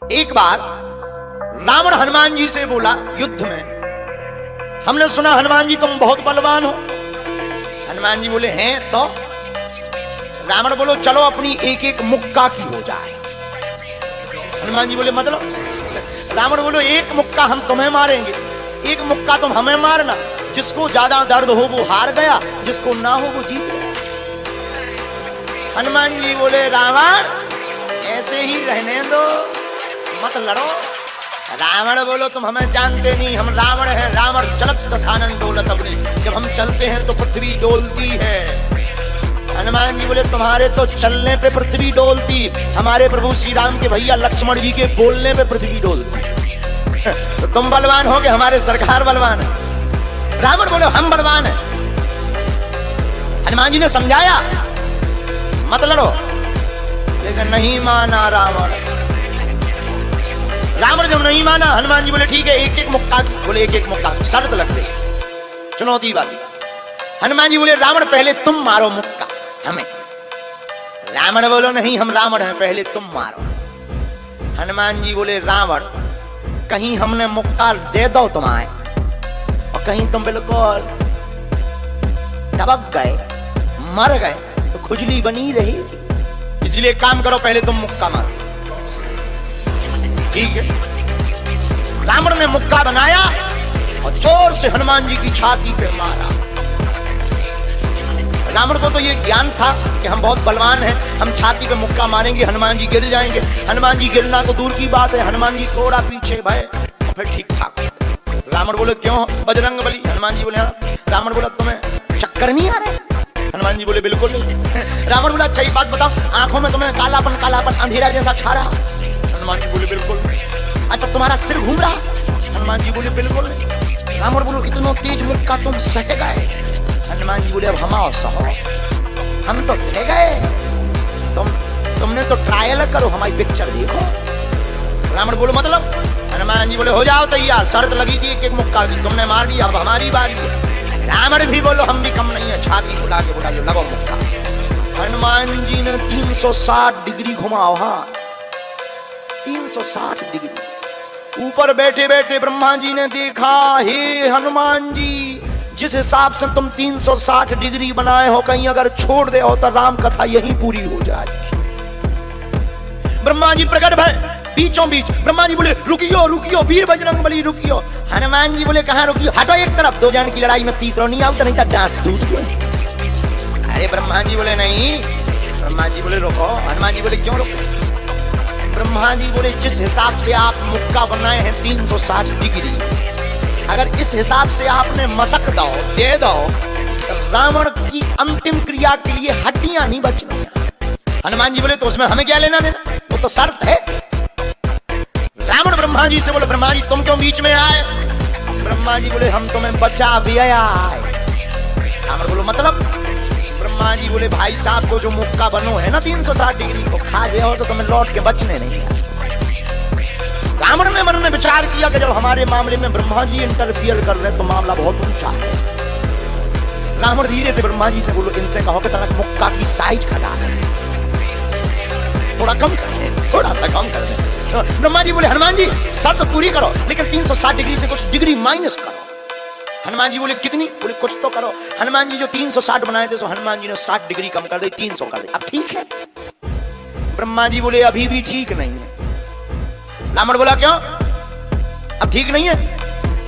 एक बार रावण हनुमान जी से बोला युद्ध में, हमने सुना हनुमान जी तुम बहुत बलवान हो। हनुमान जी बोले हैं तो? रावण बोलो चलो अपनी एक एक मुक्का की हो जाए। हनुमान जी बोले मतलब? रावण बोलो एक मुक्का हम तुम्हें मारेंगे, एक मुक्का तुम हमें मारना। जिसको ज्यादा दर्द हो वो हार गया, जिसको ना हो वो जीत गया। हनुमान जी बोले रावण ऐसे ही रहने दो, मत लड़ो। रावण बोलो तुम हमें जानते नहीं, हम रावण हैं। रावण चलत दशानन डोलत अपनी, जब हम चलते हैं तो पृथ्वी डोलती है। हनुमान जी बोले तुम्हारे तो चलने पे पृथ्वी डोलती, हमारे प्रभु श्री राम के भैया लक्ष्मण जी के बोलने पे पृथ्वी डोलती। तो तुम बलवान हो कि हमारे सरकार बलवान है? रावण बोले हम बलवान हैं। हनुमान जी ने समझाया मत लड़ो, लेकिन नहीं माना रावण। रावण जब नहीं माना, हनुमान जी बोले ठीक है एक एक मुक्का। बोले एक एक मुक्का, शर्त लग गई, चुनौती वाली। हनुमान जी बोले रावण पहले तुम मारो मुक्का हमें। रावण बोलो नहीं हम रावण हैं, पहले तुम मारो। हनुमान जी बोले रावण कहीं हमने मुक्का दे दो तुम्हें और कहीं तुम बिल्कुल दबक गए, मर गए तो खुजली बनी रही, इसलिए काम करो पहले तुम मुक्का मारो। ठीक है, रावण ने मुक्का बनाया और जोर से हनुमान जी की छाती पे मारा। रावण को तो ये ज्ञान था कि हम बहुत बलवान हैं, हम छाती पे मुक्का मारेंगे हनुमान जी गिर जाएंगे। हनुमान जी गिरना तो दूर की बात है, हनुमान जी थोड़ा पीछे भय और फिर ठीक ठाक। रावण बोले क्यों बजरंग बली? हनुमान जी बोले हाँ। रावण बोला तुम्हें चक्कर नहीं आ रहे? हनुमान जी बोले बिल्कुल नहीं। रावण बोला अच्छा एक बात बताओ, आंखों में तुम्हें कालापन कालापन अंधेरा जैसा छा रहा? हनुमान जी बोले बिल्कुल नहीं। अच्छा तुम्हारा सिर घूम रहा? हनुमान जी बोले बिल्कुल नहीं। रावण बोलो इतना तेज मुक्का तुम सह गए? हनुमान जी बोले अब हम आओ सहो, हम तो सह गए, तुमने तो ट्रायल करो, हमारी पिक्चर देखो। रावण बोलो मतलब? हनुमान जी बोले हो जाओ तैयार, शर्त लगी थी एक एक मुक्का की, तुमने मार दिया, अब हमारी बारी है। रावण भी बोलो हम भी कम नहीं है, छाती बुला के बोला जो लगो मुक्का। हनुमान जी ने 360 डिग्री घुमाओ, हाँ 360 डिग्री। ऊपर बैठे बैठे ब्रह्मा जी ने देखा, हे हनुमान जी जिस हिसाब से तुम 360 डिग्री बनाए हो, कहीं अगर छोड़ दे हो तो राम कथा यहीं पूरी हो जाएगी। ब्रह्मा जी प्रकट भय बीचों बीच। ब्रह्मा जी बोले रुकियो रुकियो वीर बजरंग बली रुकियो। हनुमान जी बोले कहां रुकियो? हटो एक तरफ, दो जन की लड़ाई में तीसरा नहीं आउट, नहीं तो डांट टूट गई। अरे ब्रह्मा जी बोले नहीं। ब्रह्मा जी बोले रुको। हनुमान जी बोले क्यों रुको? ब्रह्मा जी बोले जिस हिसाब से आप मुक्का बनाए हैं 360 डिग्री, अगर इस हिसाब से आपने मसक दो दे दो तो रावण की अंतिम क्रिया के लिए हड्डियां नहीं बचनी। हनुमान जी बोले तो उसमें हमें क्या लेना देना, वो तो शर्त है। रावण ब्रह्मा जी से बोले ब्रह्मा जी तुम क्यों बीच में आए? ब्रह्मा जी बोले हम तुम्हें बचा भी आए। रावण बोलो मतलब? ब्रह्मा जी बोले भाई साहब को जो मुक्का बनो है ना 360 डिग्री को खा जाओ तो तुम्हें लौट के बचने नहीं। रावण ने मन में विचार किया कि जब हमारे मामले में ब्रह्मा जी इंटरफियर कर रहे हैं तो मामला बहुत ऊंचा है। रावण धीरे से ब्रह्मा जी से बोलो इनसे कहो कि तनक मुक्का की साइज घटा दें, थोड़ा कम कर दें, थोड़ा सा कम कर दें। तो ब्रह्मा जी बोले हनुमान जी शर्त पूरी करो लेकिन 360 डिग्री से कुछ डिग्री माइनस करो। हनुमान जी बोले कितनी? बोले कुछ तो करो। हनुमान जी जो 360 बनाए थे तो हनुमान जी ने 60 डिग्री कम कर दी, 300 कर दी। अब ठीक है? ब्रह्मा जी बोले अभी भी ठीक नहीं है। रावण बोला क्यों अब ठीक नहीं है?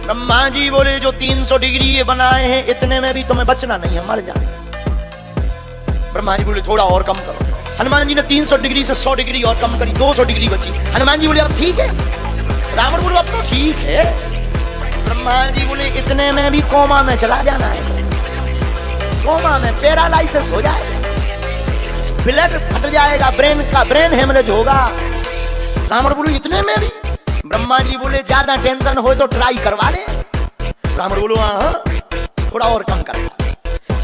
ब्रह्मा जी बोले जो 300 डिग्री ये बनाए हैं इतने में भी तुम्हें बचना नहीं है, मर जाना। ब्रह्मा जी बोले थोड़ा और कम करो। हनुमान जी ने 300 डिग्री से 100 डिग्री और कम करी, 200 डिग्री बची। हनुमान जी बोले अब ठीक है? रावण बोले अब तो ठीक है। ब्रह्मा जी बोले इतने में भी कोमा में चला जाना है, कोमा में पैरालाइसिस हो जाएगा, ब्लड फट जाएगा, ब्रेन हेमरेज होगा। रावण बोले इतने में भी? ब्रह्मा जी बोले ज्यादा टेंशन हो तो ट्राई करवा ले। रावण बोलो हाँ थोड़ा और कम करो।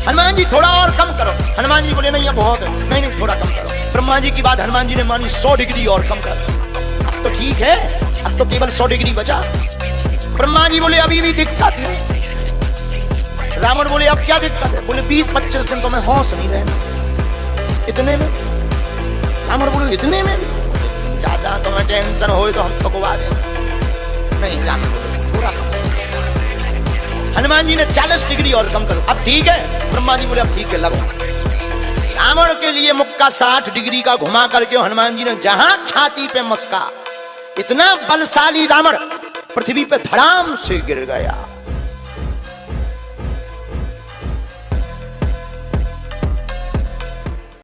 हनुमान जी थोड़ा और कम करो। हनुमान जी बोले नहीं अब बहुत है, नहीं थोड़ा कम करो। ब्रह्मा जी की बात हनुमान जी ने मानी, 100 डिग्री और कम कर। अब तो ठीक है, अब तो केवल 100 डिग्री बचा। ब्रह्मा जी बोले अभी भी दिक्कत है। रावण बोले अब क्या दिक्कत है? बोले 20-25 दिन तो मैं होश नहीं रहना। इतने में? रावण बोले इतने में भी? ज्यादा तुम्हें टेंशन हो तो हम ठुकवा दे। नहीं राम थोड़ा कम। हनुमान जी ने 40 डिग्री और कम कर। अब ठीक है, ब्रह्मा जी बोले अब ठीक है लगो। रावण के लिए मुक्का 60 डिग्री का घुमा करके हनुमान जी ने जहां छाती पे मस्का, इतना बलशाली रावण पृथ्वी पे धड़ाम से गिर गया।